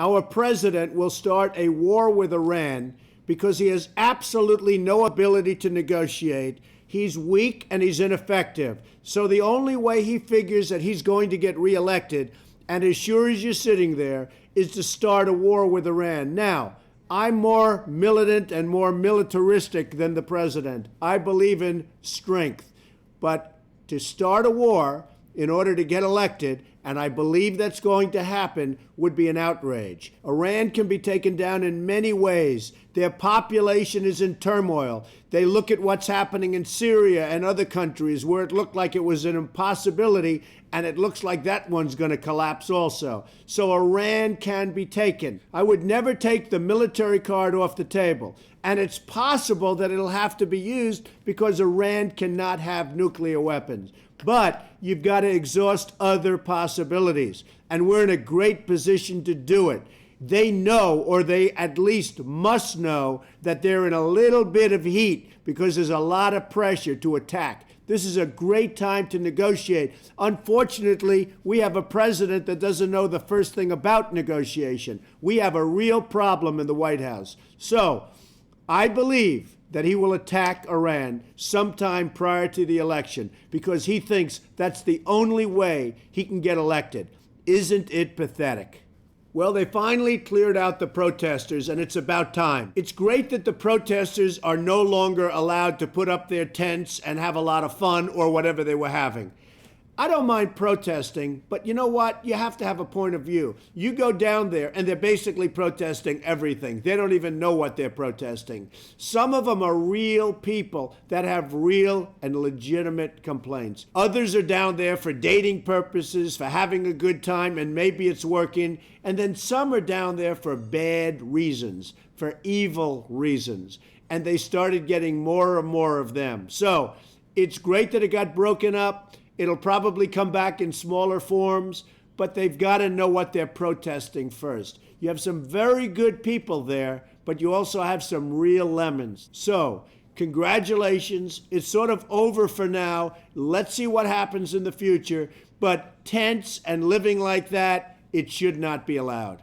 our president will start a war with Iran because he has absolutely no ability to negotiate. He's weak and he's ineffective. So the only way he figures that he's going to get reelected, and as sure as you're sitting there, is to start a war with Iran. Now, I'm more militant and more militaristic than the president. I believe in strength. But to start a war in order to get elected, and I believe that's going to happen, would be an outrage. Iran can be taken down in many ways. Their population is in turmoil. They look at what's happening in Syria and other countries where it looked like it was an impossibility, and it looks like that one's going to collapse also. So Iran can be taken. I would never take the military card off the table. And it's possible that it'll have to be used because Iran cannot have nuclear weapons. But you've got to exhaust other possibilities. And we're in a great position to do it. They know, or they at least must know, that they're in a little bit of heat because there's a lot of pressure to attack. This is a great time to negotiate. Unfortunately, we have a president that doesn't know the first thing about negotiation. We have a real problem in the White House. So I believe that he will attack Iran sometime prior to the election because he thinks that's the only way he can get elected. Isn't it pathetic? Well, they finally cleared out the protesters, and it's about time. It's great that the protesters are no longer allowed to put up their tents and have a lot of fun or whatever they were having. I don't mind protesting, but you know what? You have to have a point of view. You go down there, and they're basically protesting everything. They don't even know what they're protesting. Some of them are real people that have real and legitimate complaints. Others are down there for dating purposes, for having a good time, and maybe it's working. And then some are down there for bad reasons, for evil reasons. And they started getting more and more of them. So it's great that it got broken up. It'll probably come back in smaller forms, but they've got to know what they're protesting first. You have some very good people there, but you also have some real lemons. So, congratulations. It's sort of over for now. Let's see what happens in the future. But tents and living like that, it should not be allowed.